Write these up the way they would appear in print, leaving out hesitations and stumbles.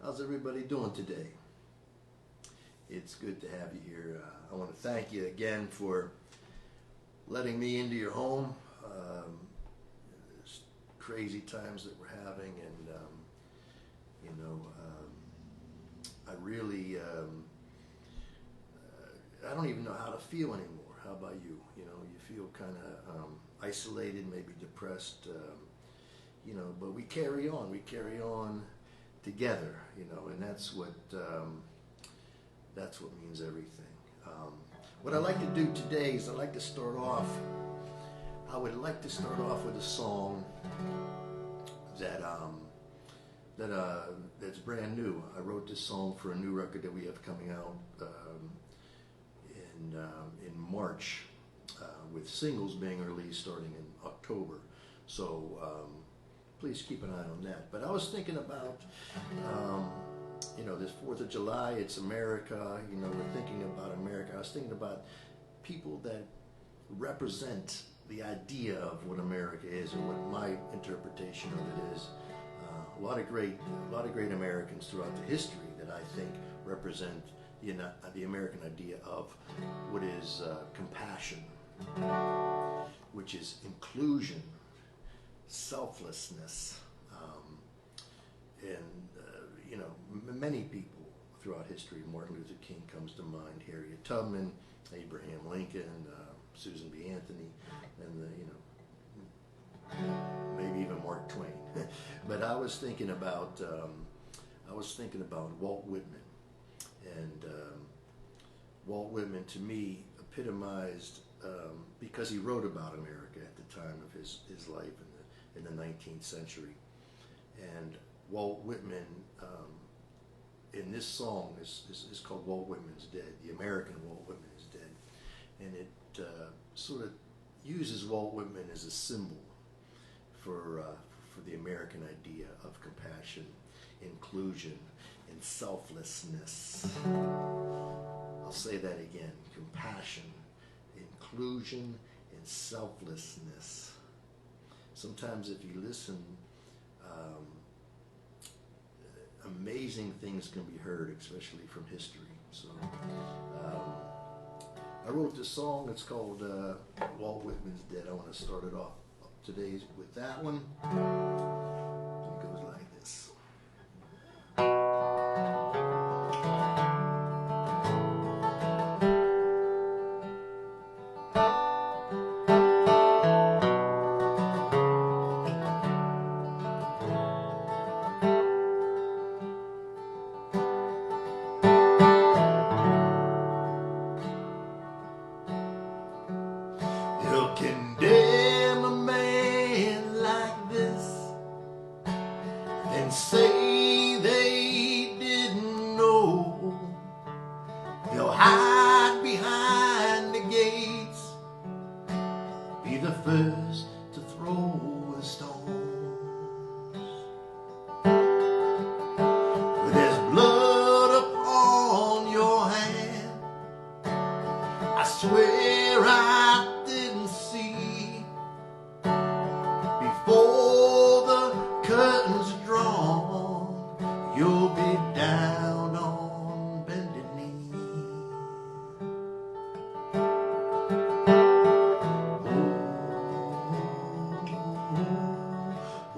How's everybody doing today? It's good to have you here. I want to thank you again for letting me into your home. There's crazy times that we're having, and I really I don't even know how to feel anymore. How about you? You feel kind of isolated, maybe depressed, but we carry on. We carry on together, and that's what means everything. What I like to do today is I would like to start off with a song that's brand new. I wrote this song for a new record that we have coming out in March, with singles being released starting in October. So please keep an eye on that. But I was thinking about this 4th of July, it's America, we're thinking about America. I was thinking about people that represent the idea of what America is, or what my interpretation of it is. A lot of great Americans throughout the history that I think represent the American idea of what is compassion, which is inclusion, selflessness, and many people throughout history. Martin Luther King comes to mind, Harriet Tubman, Abraham Lincoln, Susan B. Anthony, and maybe even Mark Twain. But I was thinking about Walt Whitman, and Walt Whitman to me epitomized, because he wrote about America at the time of his life in the 19th century, and Walt Whitman in this song is called Walt Whitman's Dead. The American Walt Whitman is dead, and it sort of uses Walt Whitman as a symbol for the American idea of compassion, inclusion, and selflessness. I'll say that again: compassion, inclusion, and selflessness. Sometimes if you listen, amazing things can be heard, especially from history. So I wrote this song. It's called Walt Whitman's Dead. I want to start it off today with that one. It goes like this. You condemn a man like this and say they didn't know. They'll hide behind the gates, be the first to throw a stone. But there's blood upon your hand, I swear I didn't see. Before the curtain's drawn, you'll be down on bended knee.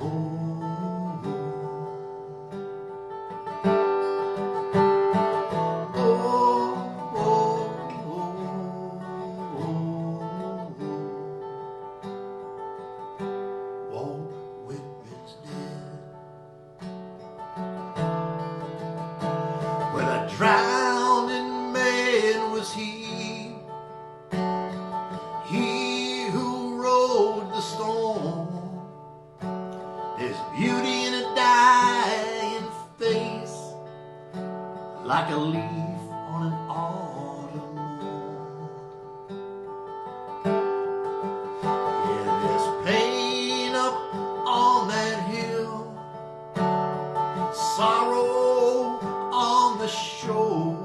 Oh, oh, Walt Whitman's dead. When a drowning man was he who rode the storm. There's beauty in a dying face, like a leaf on an autumn morn. Yeah, there's pain up on that hill, sorrow on the shore.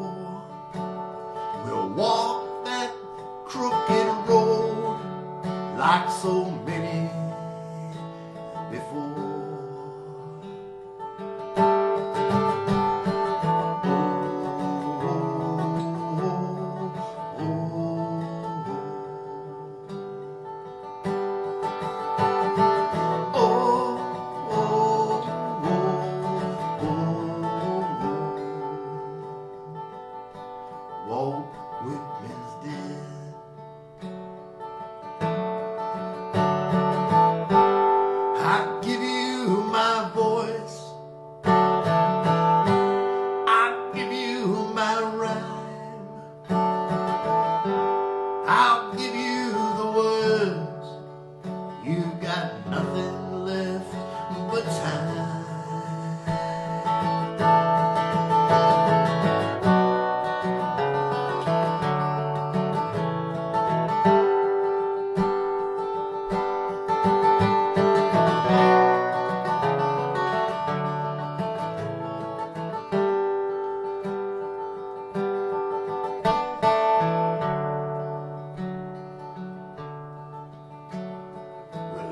We'll walk that crooked road like so many before. time.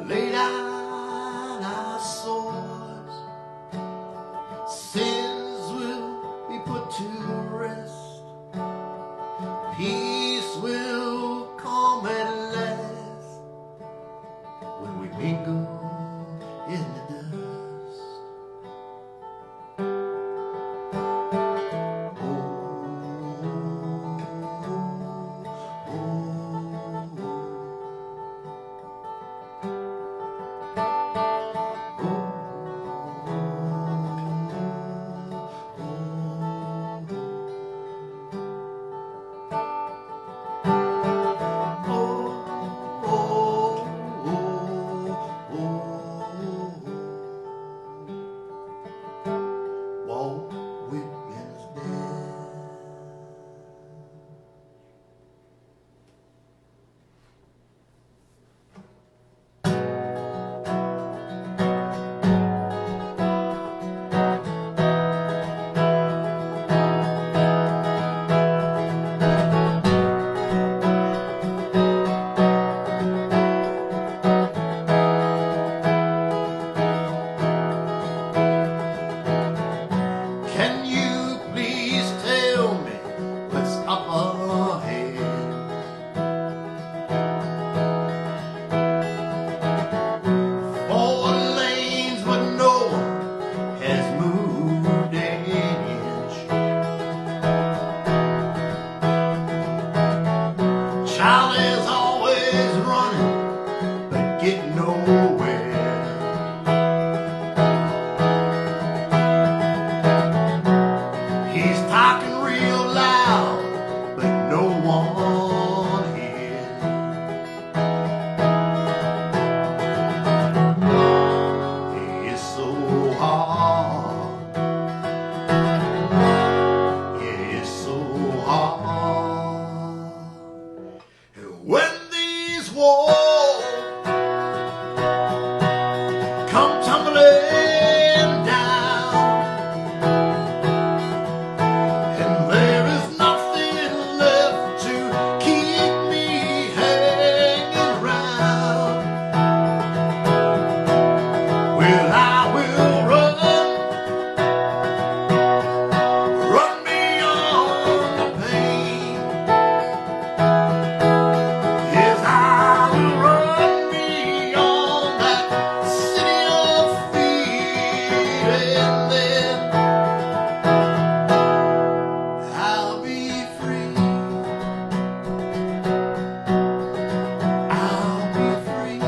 Lay down our swords, sins will be put to rest, peace will come at last, when we mingle in the dust. Oh, oh, Walt Whitman's dead. Can you please tell me what's up ahead? 4 lanes, but no one has moved an inch. Charlie's always running, but getting nowhere. He's talking real loud, but no one hears. It's so hard. It's so hard. And when these walls come tumbling down, and there is nothing left to keep me hanging around, well, I will run beyond the pain. Yes, I will run beyond that city of fear, and then I'll be free. I'll be free.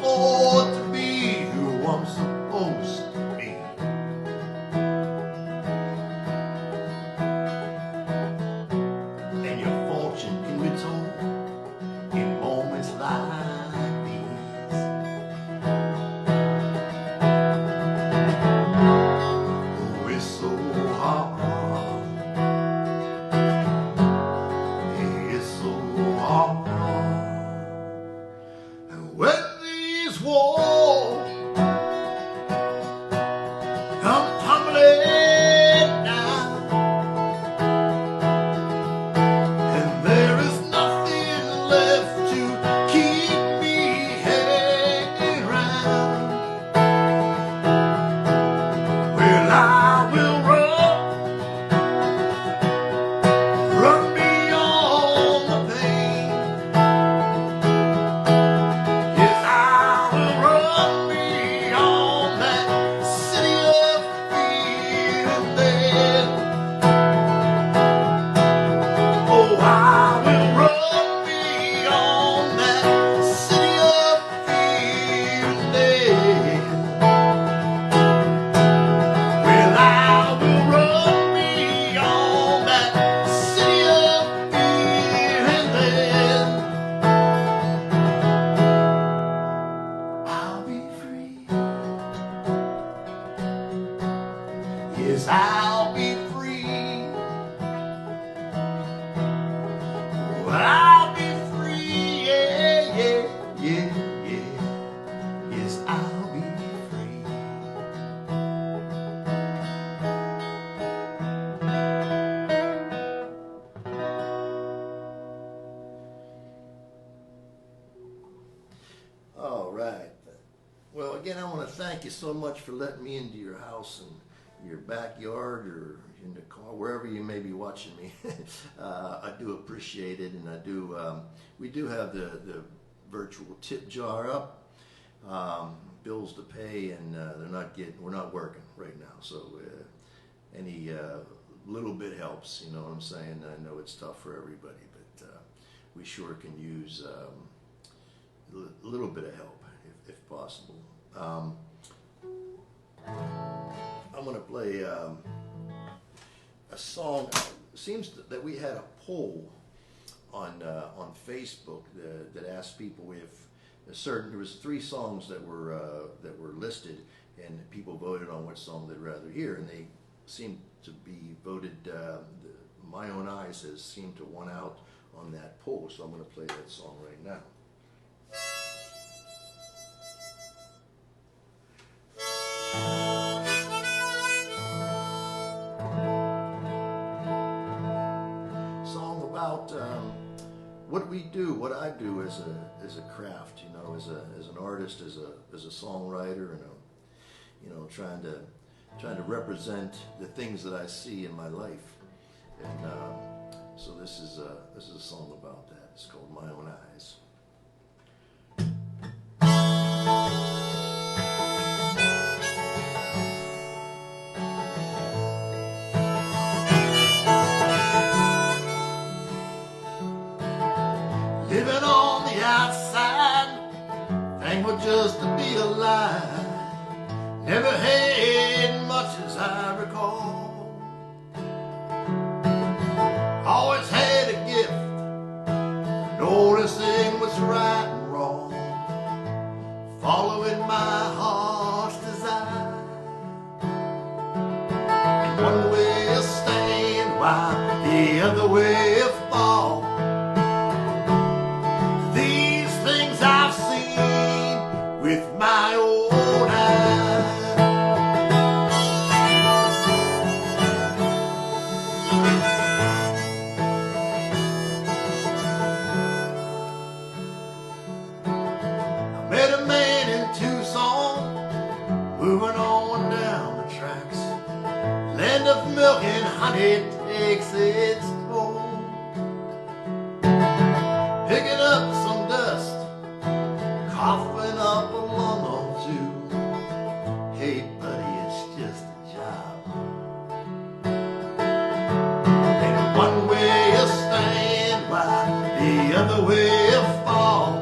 afford to be who I'm supposed to be. And your fortune can be told in moments like these. Oh, it's so hard. It's so hard. And when these walls come tumbling down, and there is nothing left to keep me hanging round, well, I will run beyond the pain. Yes, I will run beyond that city of fear, and then, oh, I will run beyond that city of fear, and then, well, I will run beyond that city of fear, and then I'll be free. Yes, I'll be free. Oh, I'll be free. Yeah, yeah, yeah, yeah. Yes, I'll be free. All right. Well, again, I want to thank you so much for letting me into your house and your backyard or in the car, wherever you may be watching me. I do appreciate it, and I do. We do have the virtual tip jar up, bills to pay, and we're not working right now. So any little bit helps. You know what I'm saying? I know it's tough for everybody, but we sure can use a little bit of help if possible. I'm going to play a song. It seems that we had a poll on Facebook that asked people if there was 3 songs that were listed, and people voted on which song they'd rather hear, and they seem to be voted. My Own Eyes has seemed to won out on that poll, so I'm going to play that song right now. Song about what we do, what I do as a craft, you know, as an artist, as a songwriter, and trying to represent the things that I see in my life, and so this is a song about that. It's called My Own Eyes. Living on the outside, thankful just to be alive. Never had much as I recall. Always had a gift for noticing what's right and wrong, following my heart's desire. And one way will stand while the other way will fall. These things I've seen with my own eyes. I met a man in Tucson, moving on down the tracks. Land of milk and honey takes its toll. Picking up some dust, coughing up a lung or two. Hey buddy, it's just a job. And one way will stand while the other way will fall.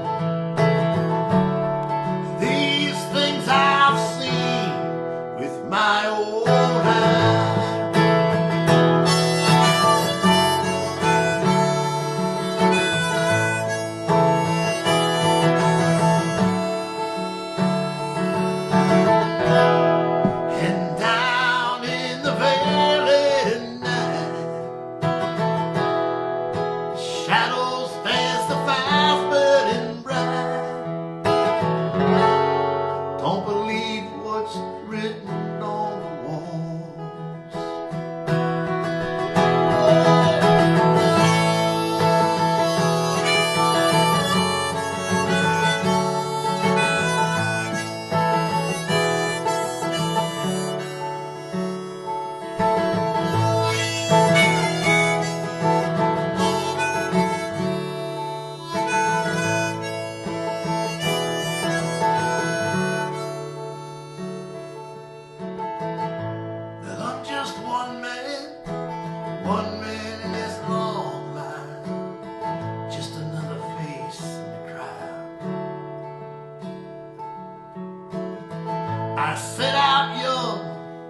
I set out young,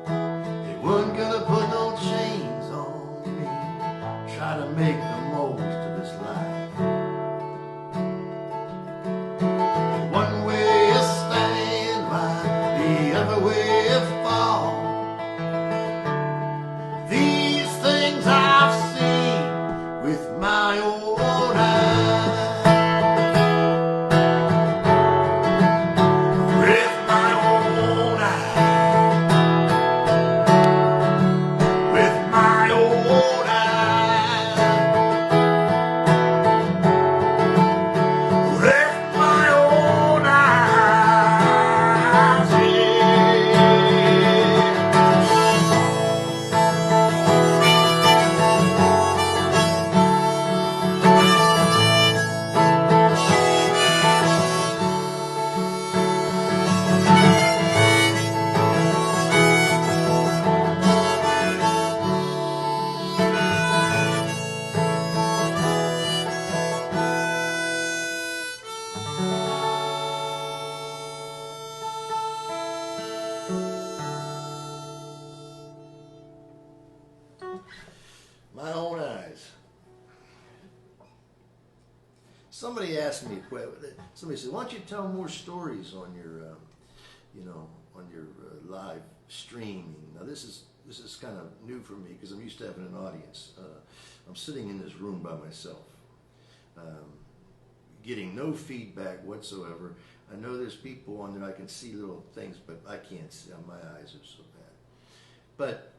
they weren't gonna put no chains on me. Try to make the most of this life. One way is stand by, the other way is fall. These things I've seen with my own eyes. With my own eyes. With my own eyes. With my own eyes. My own eyes. Somebody asked me, somebody said, why don't you tell more stories on your, on your live streaming? Now this is kind of new for me because I'm used to having an audience. I'm sitting in this room by myself, getting no feedback whatsoever. I know there's people on there, I can see little things, but I can't see, my eyes are so bad. But,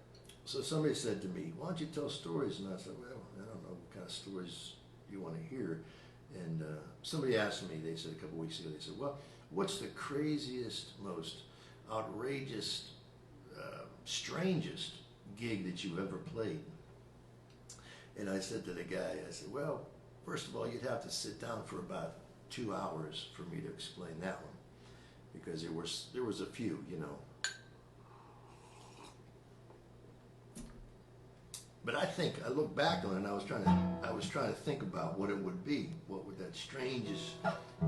so somebody said to me, why don't you tell stories? And I said, well, I don't know what kind of stories you want to hear. And somebody asked me, they said a couple weeks ago, they said, well, what's the craziest, most outrageous, strangest gig that you've ever played? And I said to the guy, I said, well, first of all, you'd have to sit down for about 2 hours for me to explain that one. Because there was a few, you know. But I look back on it and I was trying to think about what it would be. What would that strangest,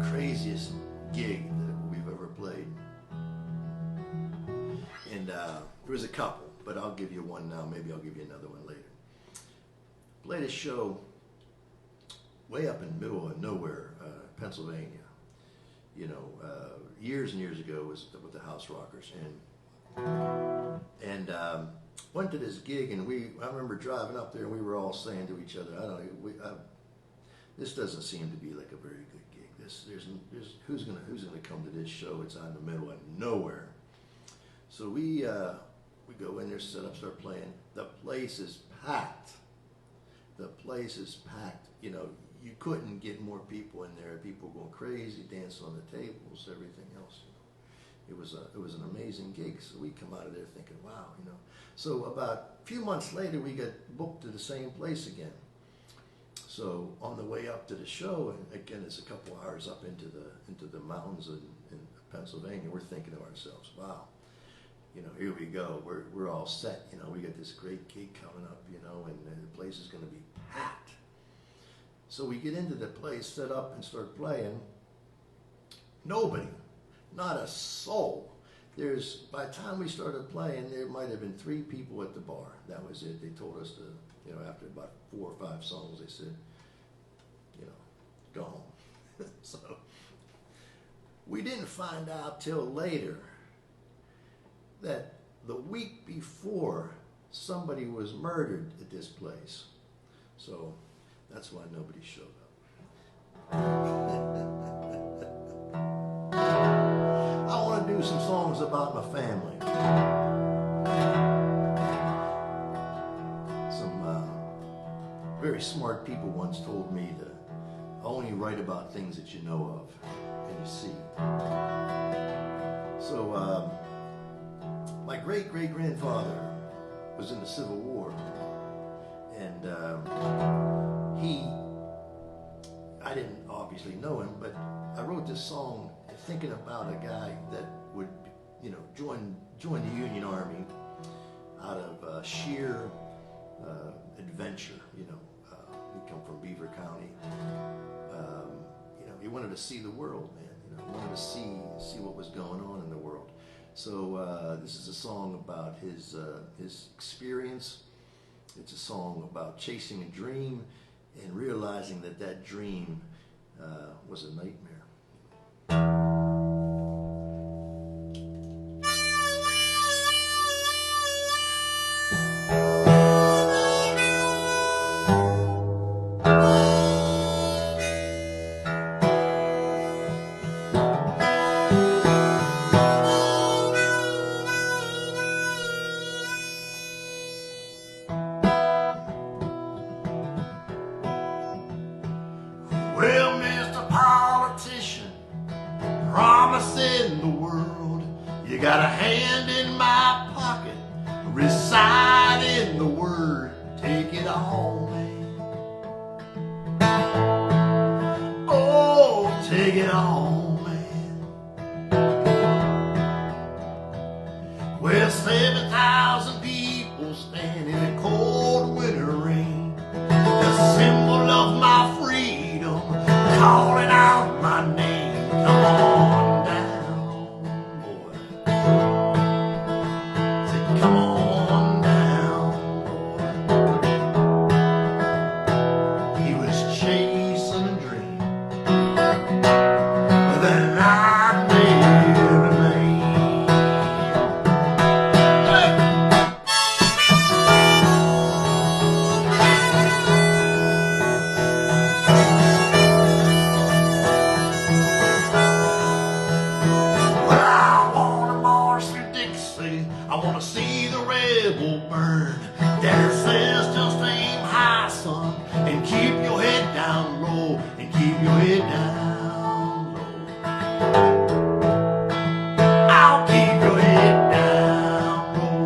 craziest gig that we've ever played? And there was a couple, but I'll give you one now. Maybe I'll give you another one later. Played a show way up in the middle of nowhere, Pennsylvania. You know, years and years ago was with the House Rockers, and went to this gig, and I remember driving up there, and we were all saying to each other, this doesn't seem to be like a very good gig. Who's gonna come to this show? It's out in the middle of nowhere. So we go in there, set up, start playing. The place is packed. The place is packed. You know, you couldn't get more people in there. People going crazy, dancing on the tables, everything else. You know. It was an amazing gig. So we come out of there thinking, wow, you know. So about a few months later, we got booked to the same place again. So on the way up to the show, and again, it's a couple hours up into the mountains in Pennsylvania. We're thinking to ourselves, wow, you know, here we go. We're all set. You know, we got this great gig coming up. You know, and the place is going to be packed. So we get into the place, set up, and start playing. Nobody. Not a soul. By the time we started playing, there might have been 3 people at the bar. That was it. They told us to, you know, after about 4 or 5 songs, they said, you know, go home. So we didn't find out till later that the week before somebody was murdered at this place. So that's why nobody showed up. I want to do some songs about my family. Some very smart people once told me to only write about things that you know of and you see. So my great-great-grandfather was in the Civil War, and I didn't obviously know him, but I wrote this song thinking about a guy that would, you know, join the Union Army out of sheer adventure. You know, he come from Beaver County. You know, he wanted to see the world, man. You know, he wanted to see what was going on in the world. So this is a song about his experience. It's a song about chasing a dream and realizing that that dream was a nightmare. Well, Mr. Politician, promising the world, you got a hand in my pocket, reciting the word, take it all, man. Oh, take it all, man. Well, 7,000 people stand in a cold winter rain, the symbol of my freedom, calling out my name. Come on down, boy. Say, come on down, boy. He was chasing a dream, but the nightmare remained. I want to see the rebel burn. Dad says just aim high, son, and keep your head down low, and keep your head down low. I'll keep your head down low.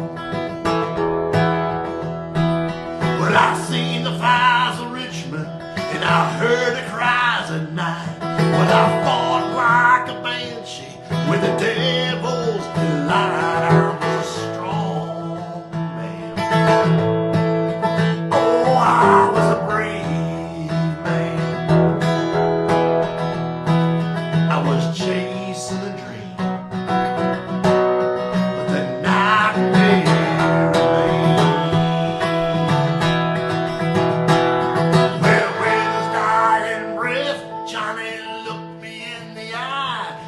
Well, I seen the fires of Richmond, and I heard the cries at night. Well, I fought like a banshee with the devil's delight.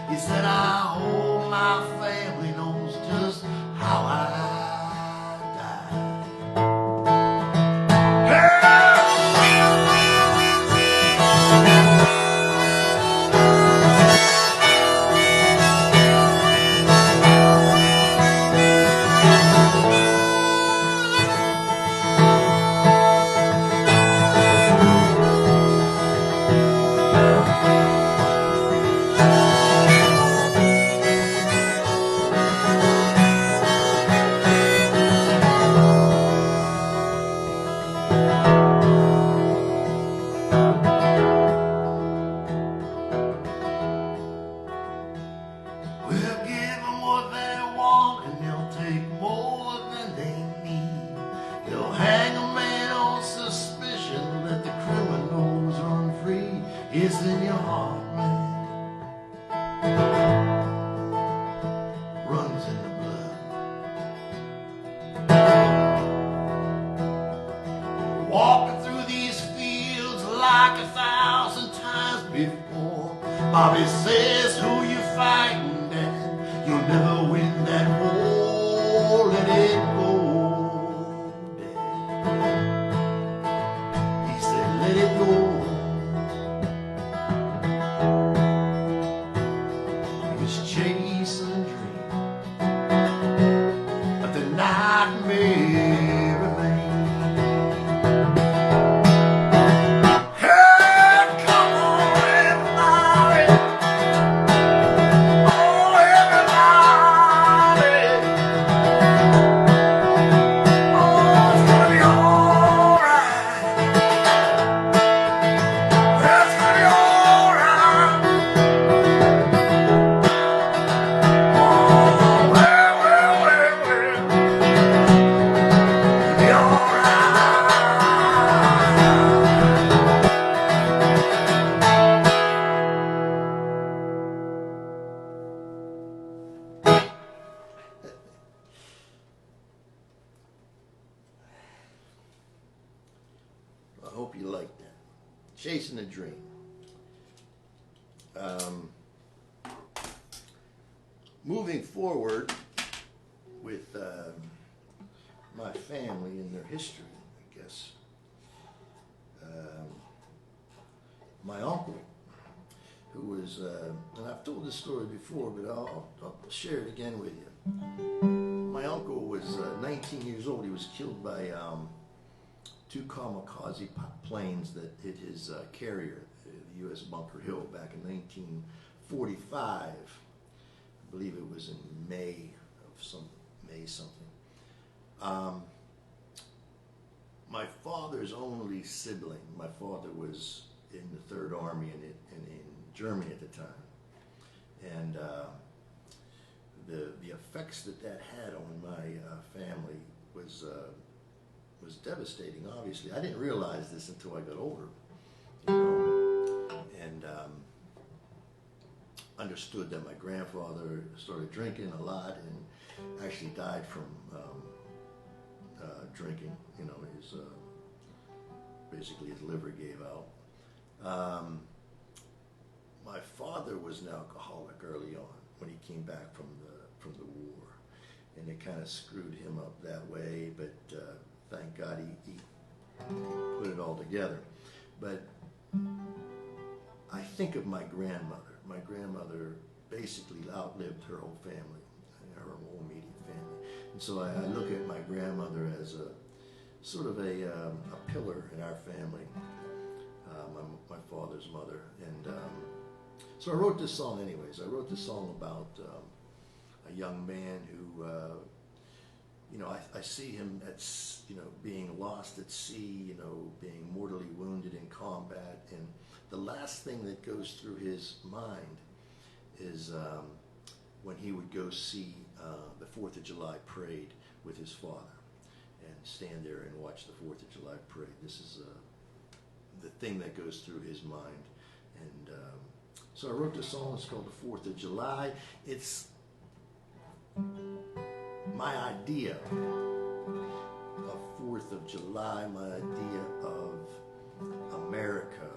He said, I hope my family knows just how I died. We'll give them what they want, and they'll take more than they need. They'll hang a man on suspicion, let the criminals run free. It's in your heart, man. Runs in the blood. Walking through these fields like 1,000 times before. Bobby says, who you fighting? You'll never win that war, let it go, Dad. He said, let it go. He was chasing a dream, but the nightmare remained. hope you like that. Chasing a Dream. Moving forward with my family and their history, I guess. My uncle, who was, and I've told this story before, but I'll share it again with you. My uncle was 19 years old. He was killed by two kamikaze planes that hit his carrier, the U.S. Bunker Hill, back in 1945. I believe it was in May something. My father's only sibling, my father was in the Third Army in Germany at the time, and the effects that had on my family was devastating. Obviously, I didn't realize this until I got older, you know, and understood that my grandfather started drinking a lot and actually died from drinking. You know, his basically his liver gave out. My father was an alcoholic early on when he came back from the war, and it kind of screwed him up that way. But thank God he put it all together. But I think of my grandmother. My grandmother basically outlived her whole family, her whole immediate family. And so I look at my grandmother as a sort of a pillar in our family, my father's mother. And so I wrote this song anyways. I wrote this song about a young man who, you know, I see him being lost at sea, you know, being mortally wounded in combat, and the last thing that goes through his mind is when he would go see the 4th of July parade with his father and stand there and watch the 4th of July parade. This is the thing that goes through his mind. And so I wrote this song. It's called The 4th of July. It's my idea of 4th of July, my idea of America.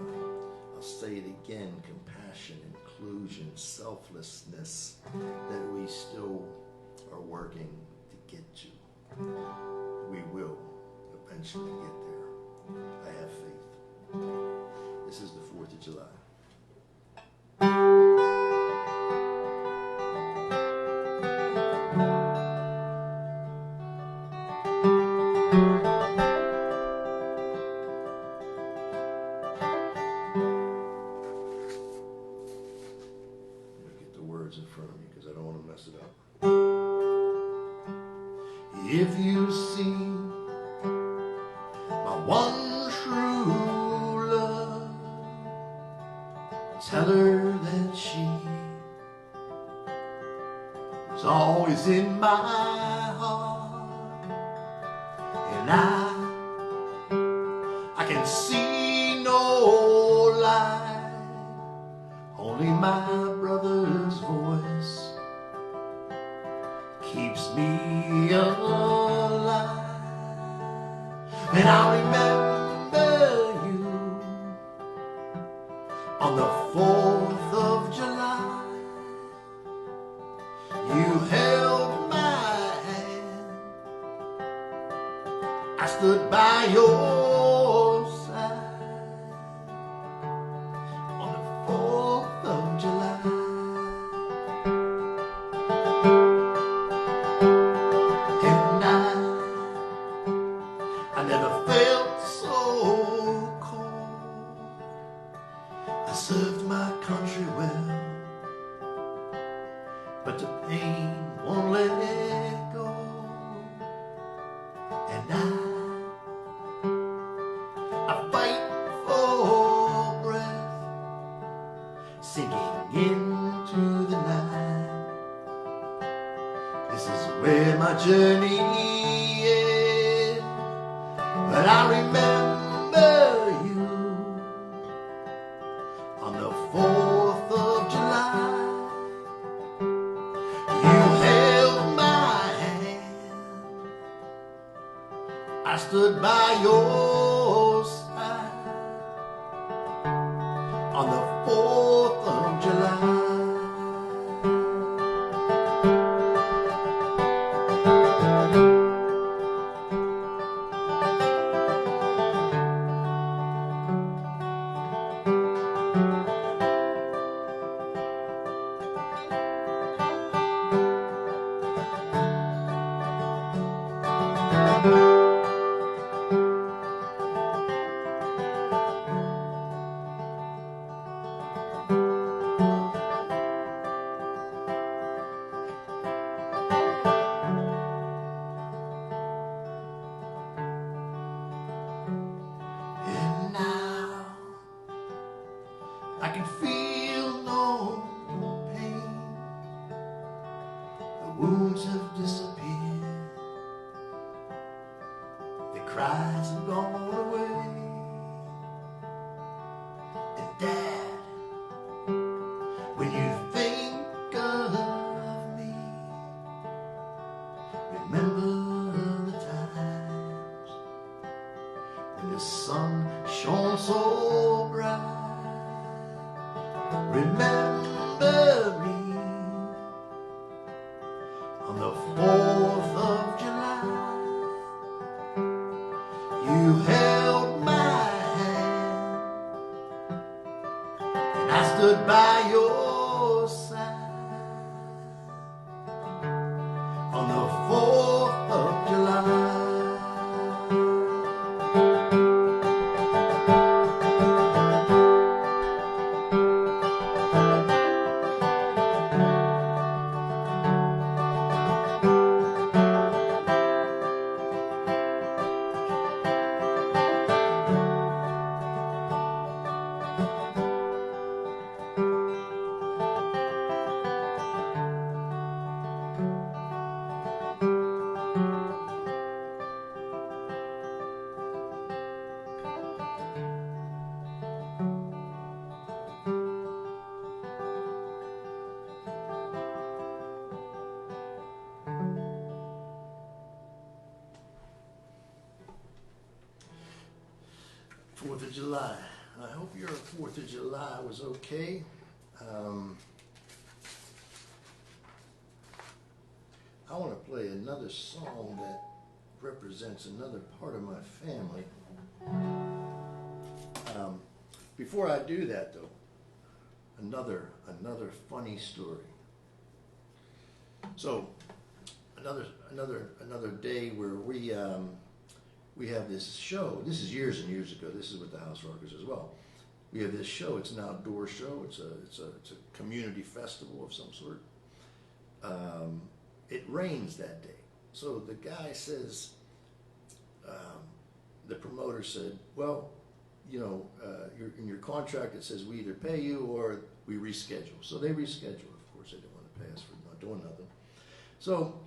I'll say it again: compassion, inclusion, selflessness that we still are working to get to. We will eventually get there. I have faith. This is the 4th of July. In front of me because I don't want to mess it up. If you see my one true love, tell her that she is always in my heart, and I can see no light, only my brother's voice keeps me alive. And I'll remember you on the 4th of July. You held my hand, I stood by your side on the 4th of July. I never felt so cold. I served my country well, but the pain won't let it go. And I fight for breath, sinking into the night. This is where my journey ends. But I remember you on the 4th of July. You held my hand, I stood by your side wounds have disappeared, the cries have gone away. And Dad, when you think of me, remember the times when the sun shone so bright. Remember me on the 4th of July. You held my hand and I stood by your side on the 4th of July. Fourth of July. I hope your 4th of July was okay. I want to play another song that represents another part of my family. Before I do that, though, another funny story. So, another day where we have this show. This is years and years ago. This is with the House Rockers as well. We have this show. It's an outdoor show. It's a community festival of some sort. It rains that day. So the guy says, the promoter said, well, you know, in your contract it says we either pay you or we reschedule. So they rescheduled. Of course, they didn't want to pay us for not doing nothing. So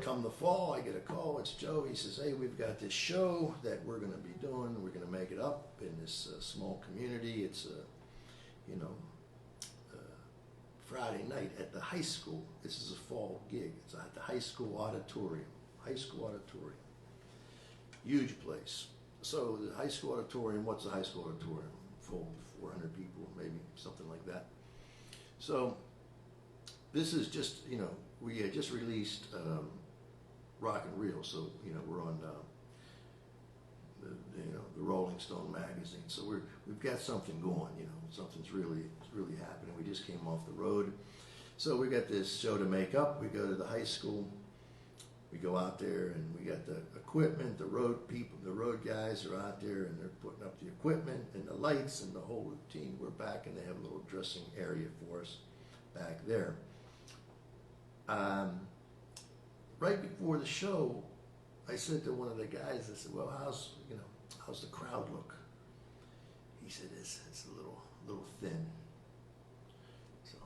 come the fall, I get a call. It's Joe. He says, hey, we've got this show that we're going to be doing. We're going to make it up in this small community. It's Friday night at the high school. This is a fall gig. It's at the high school auditorium. Huge place. So the high school auditorium, what's a high school auditorium? Full 400 people, maybe, something like that. So this is just, we had just released Rock and Reel, so, we're on the Rolling Stone magazine. So we've got something going, something's really happening. We just came off the road. So we got this show to make up. We go to the high school. We go out there and we got the equipment, the road people, the road guys are out there and they're putting up the equipment and the lights and the whole routine. We're back and they have a little dressing area for us back there. Right before the show, I said to one of the guys, I said, well, how's the crowd look? He said, it's a little thin. So,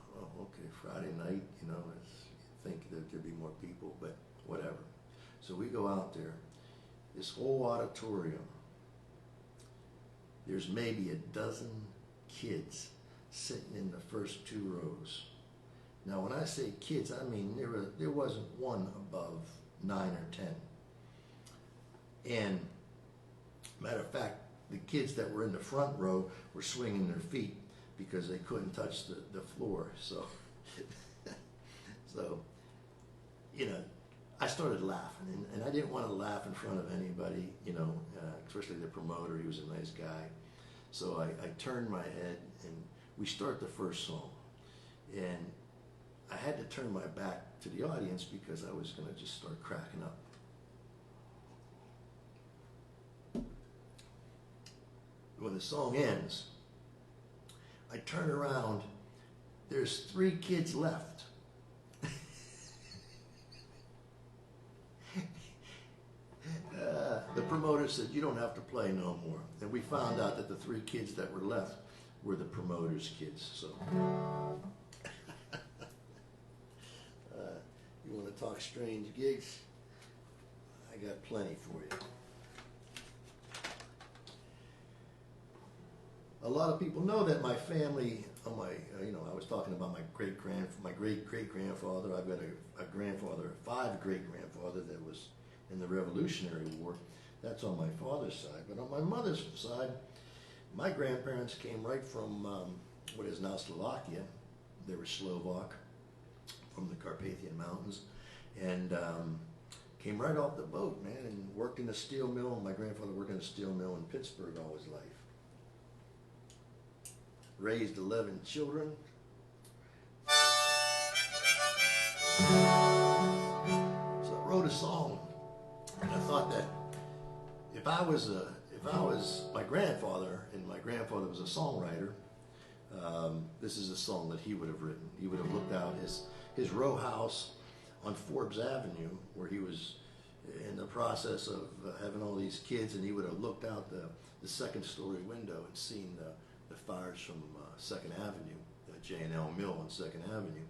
okay, Friday night, you'd think that there'd be more people, but whatever. So we go out there, this whole auditorium, there's maybe a dozen kids sitting in the first 2 rows. Now when I say kids, I mean there wasn't one above 9 or 10. And matter of fact, the kids that were in the front row were swinging their feet because they couldn't touch the floor. So, I started laughing, and I didn't want to laugh in front of anybody, especially the promoter. He was a nice guy. So I turned my head, and we start the first song. And I had to turn my back to the audience because I was going to just start cracking up. When the song ends, I turn around, there's 3 kids left. The promoter said, you don't have to play no more. And we found out that the 3 kids that were left were the promoter's kids. So to talk strange gigs? I got plenty for you. A lot of people know that my family, I was talking about my great great grandfather. I've got a grandfather, 5 great grandfather that was in the Revolutionary War. That's on my father's side. But on my mother's side, my grandparents came right from what is now Slovakia. They were Slovak from the Carpathian Mountains, and came right off the boat, man, and worked in a steel mill. My grandfather worked in a steel mill in Pittsburgh all his life. Raised 11 children. So I wrote a song, and I thought that if I was my grandfather, and my grandfather was a songwriter, this is a song that he would have written. He would have looked out his row house on Forbes Avenue, where he was in the process of having all these kids, and he would have looked out the second story window and seen the fires from 2nd Avenue, the J&L Mill on 2nd Avenue,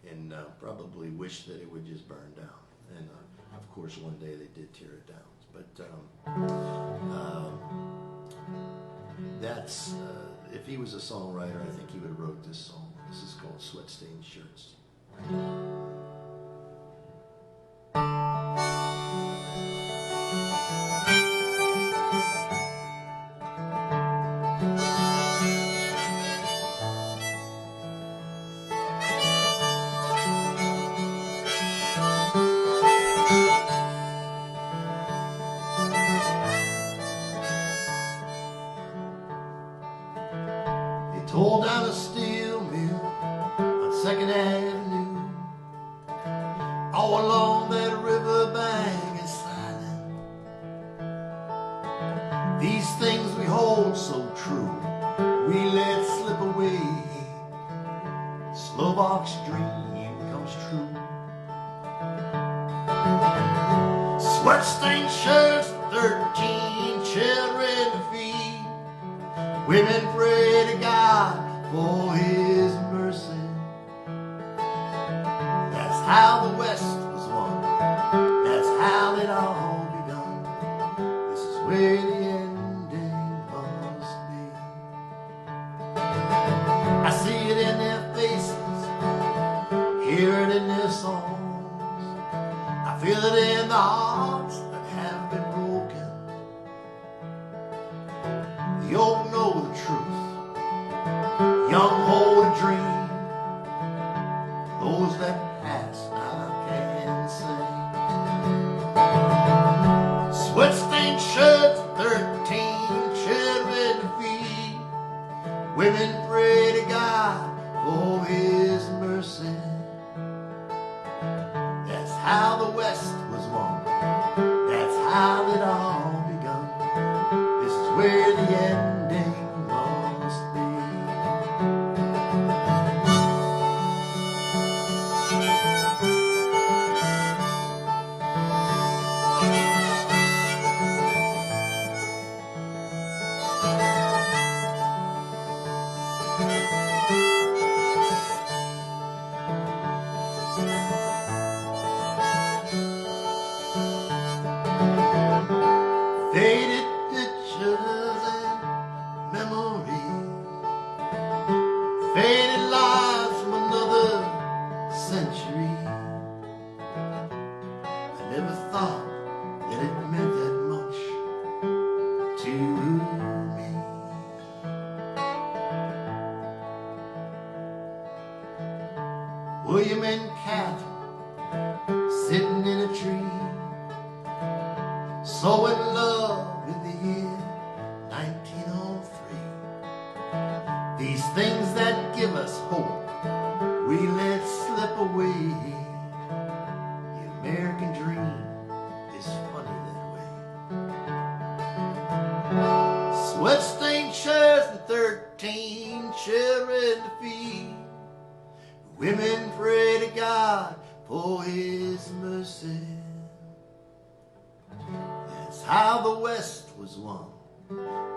and probably wished that it would just burn down. And of course, one day they did tear it down. But that's, if he was a songwriter, I think he would have wrote this song. This is called Sweat-Stained Shirts. Tore down a steel mill on 2nd Avenue. All along that riverbank is silent. These things we hold so true, we let slip away. Slovak's dream comes true. Sweat-stained shirts, 13 children to feed. Women pray to God for His mercy. That's how the West was won. That's how it all begun. This is where the ending must be. I see it in their faces, hear it in their songs. I feel it in the hearts that have been broken. The old know the truth, young hold a dream. Those that pass now can sing. Sweat-stained shirts, 13 children to feed. Women pray to God for His mercy. That's how the West was won. That's how it all begun. This is where the ending must be. Faded pictures and memories, faded lives from another century. I never thought that it meant that much to me. William and Catherine sitting in a tree, so in love in the year 1903. These things that give us hope, we let slip away. The American dream is funny that way. Sweat-stained shirts and 13 children to feed. Women pray to God for His mercy. That's how the West was won.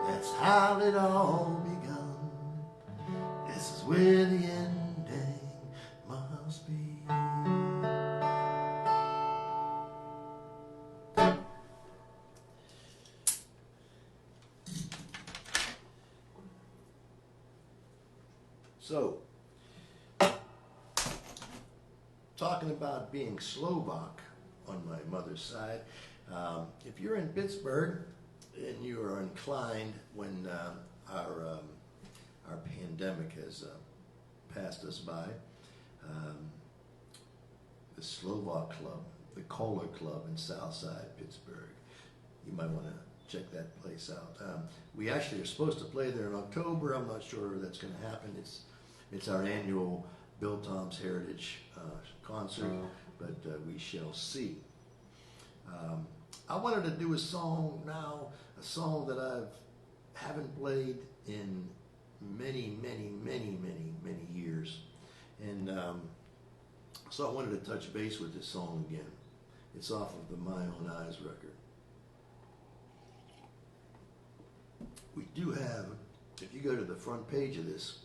That's how it all begun. This is where the ending must be. So, talking about being Slovak on my mother's side, if you're in Pittsburgh and you are inclined when our pandemic has passed us by, the Slovak Club, the Kohler Club in Southside Pittsburgh, you might want to check that place out. We actually are supposed to play there in October. I'm not sure that's going to happen. It's our annual Bill Tom's Heritage concert, but we shall see. I wanted to do a song now, a song that haven't played in many years, and so I wanted to touch base with this song again. It's off of the My Own Eyes record. We do have, if you go to the front page of this,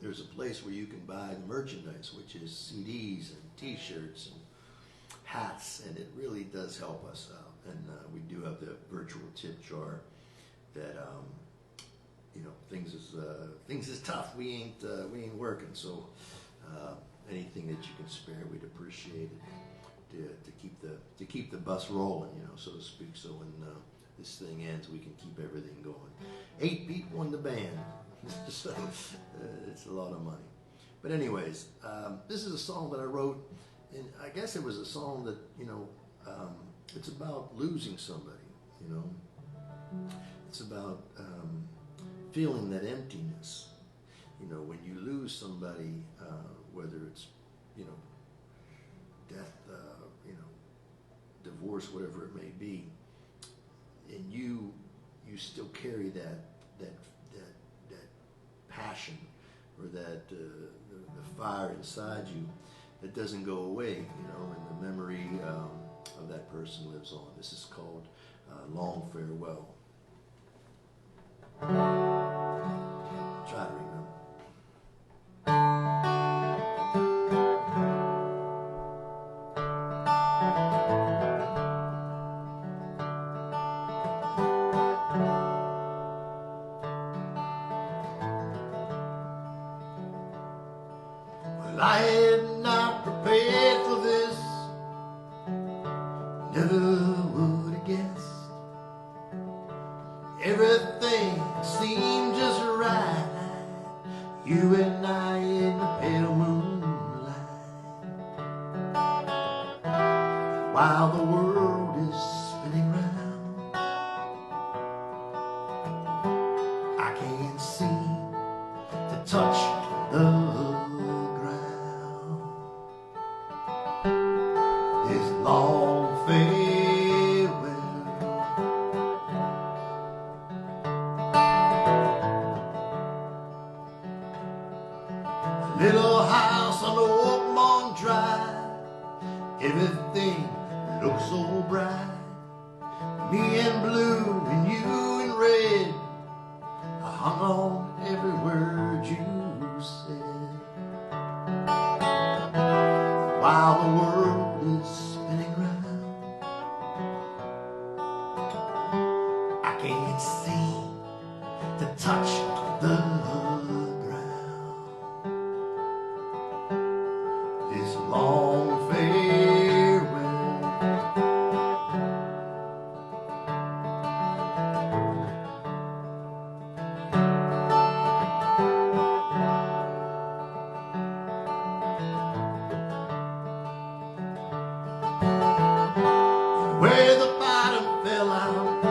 there's a place where you can buy the merchandise, which is CDs and t-shirts and hats, and it really does help us out. And we do have the virtual tip jar that, things is tough. We ain't working, so anything that you can spare, we'd appreciate it to keep the bus rolling, so to speak. So when this thing ends, we can keep everything going. 8 people in the band, so it's a lot of money. But anyways, this is a song that I wrote, and I guess it was a song that it's about losing somebody. It's about feeling that emptiness. When you lose somebody, whether it's death, divorce, whatever it may be, and you still carry that passion or that the fire inside you that doesn't go away, and the memory of that person lives on. This is called Long Farewell. Try to remember. Well, I had not prepared for this, never would have guessed. Everything seemed just right, you and I in the pale moonlight, while the world is spinning round. I can't seem to touch the ground. This long farewell, little house on the Oakmont Drive, everything looks so bright. Me in blue and you in red, I hung on every word you said, while the world is spinning round. I can't seem to touch the ground. This long farewell, where the bottom fell out,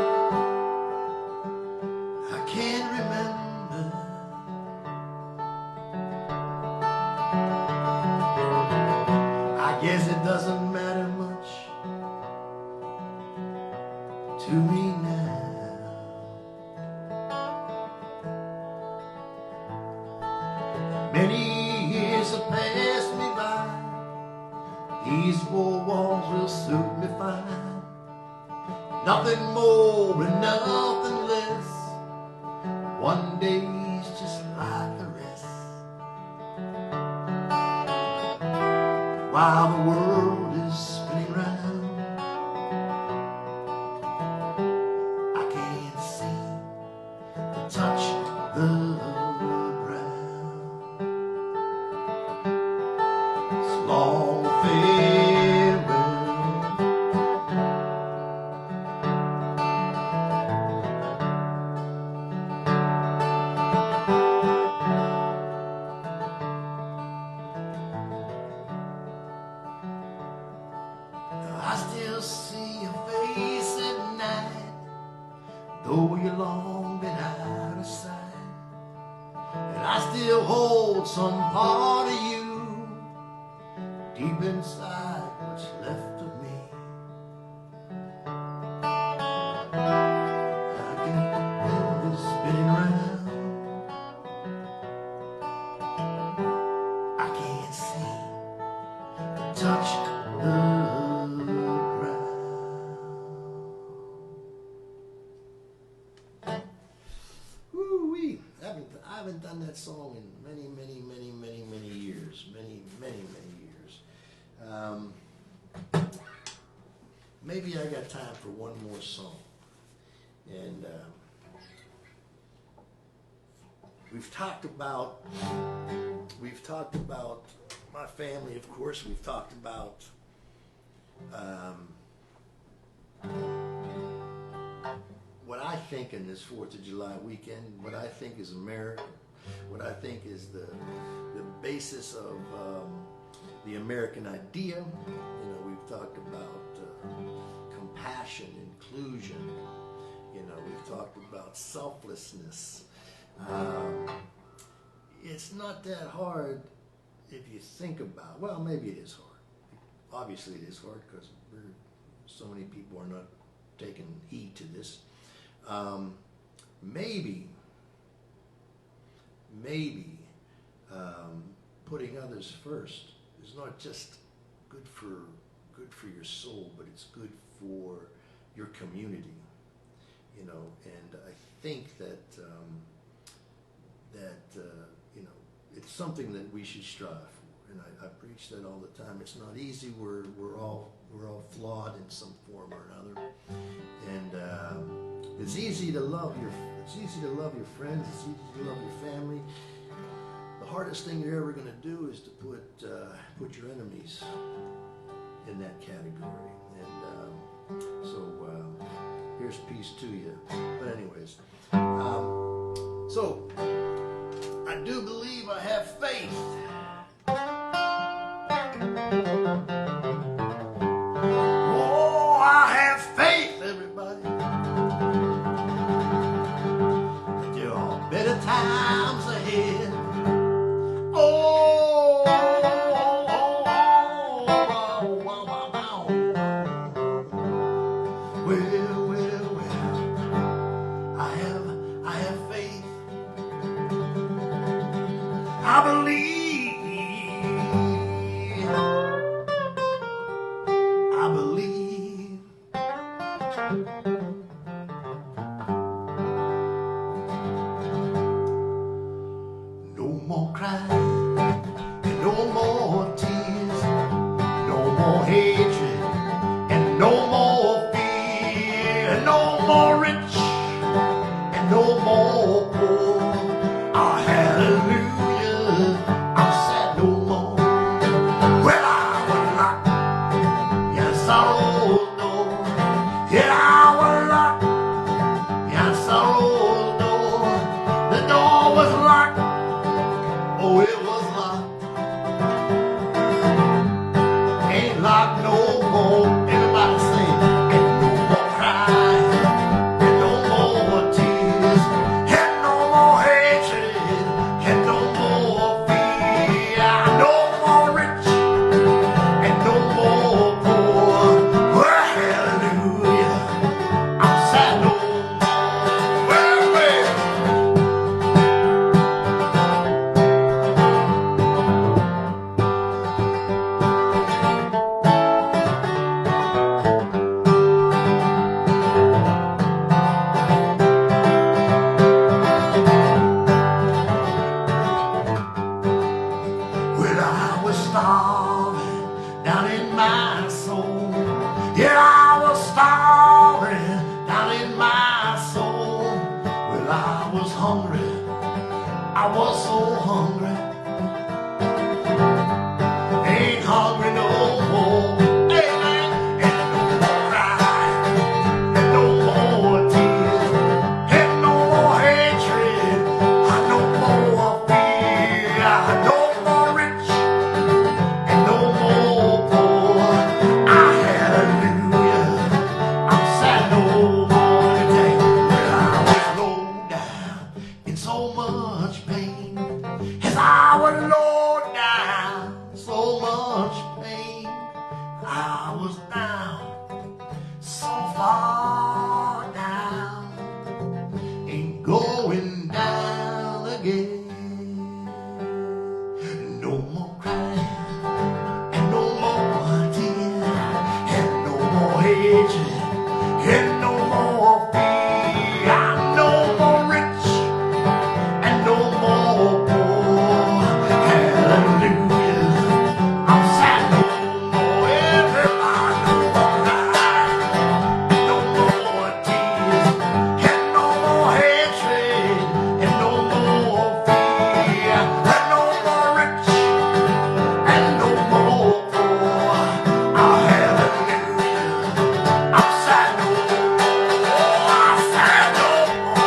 I can't remember. I guess it doesn't matter much to me now. Many years have passed me by, these four walls will suit me fine. Nothing more and nothing less, one day's just like the rest, while the world is spinning round. I can't seem to touch the ground. still see your face at night, though you're long been out of sight. And I still hold some part of you deep inside what's left of me. I get the canvas spinning round, I can't see or touch the ground. Woo-wee. I haven't done that song in many years. Many years. Maybe I got time for one more song. And we've talked about my family, of course. We've talked about what I think in this 4th of July weekend, what I think is America, what I think is the basis of the American idea. You know, we've talked about compassion, inclusion. You know, we've talked about selflessness. It's not that hard if you think about. Well, maybe it is hard. Obviously, it is hard because so many people are not taking heed to this. Maybe putting others first is not just good for your soul, but it's good for your community. You know, and I think that you know, it's something that we should strive for. And I preach that all the time. It's not easy. We're all flawed in some form or another. And it's easy to love your friends. It's easy to love your family. The hardest thing you're ever going to do is to put your enemies in that category. And so here's peace to you. But anyways, so I do believe I have faith. Oh, I have faith, everybody. There are better times ahead. Oh, well, I have faith. I believe. No more crying, and no more tears, no more hatred, and no more fear, and no more rich, and no more poor. Oh, hallelujah, I'm sad no more. Well, I was locked in a sorrow's door. Yeah, I was locked in a sorrow's door. The door was locked. Oh, it was locked. Ain't locked no more. Everybody sing. And no more crying, and no more tears, and no more hatred, and no more fear, no more rich, and no more poor. Well, hallelujah, I'm sad no more. Well, I was down, so far down, ain't going down again. No more crying, and no more tears, and no more hatred, and no more fear. I'm no more rich, and no more poor. Hallelujah. I'm sad no more everybody, no more crying, no more tears, and no more hatred, and no more fear, and no more rich, and no more poor. Oh, hallelujah. I'm sad no more, I'm sad no more.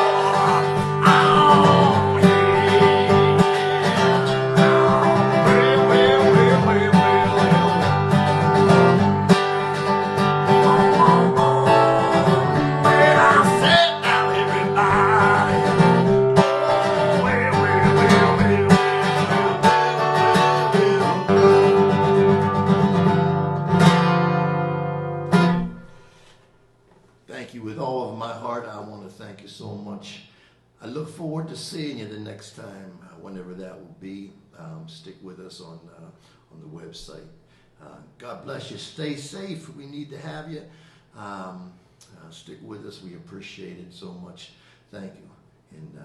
Oh, yeah. Oh, well. Well, I said now everybody. Oh, well. Thank you with all of my heart. I want to thank you so much. I look forward to seeing you the next time, whenever that will be. Stick with us on the website. God bless you. Stay safe. We need to have you. Stick with us. We appreciate it so much. Thank you. And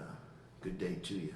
good day to you.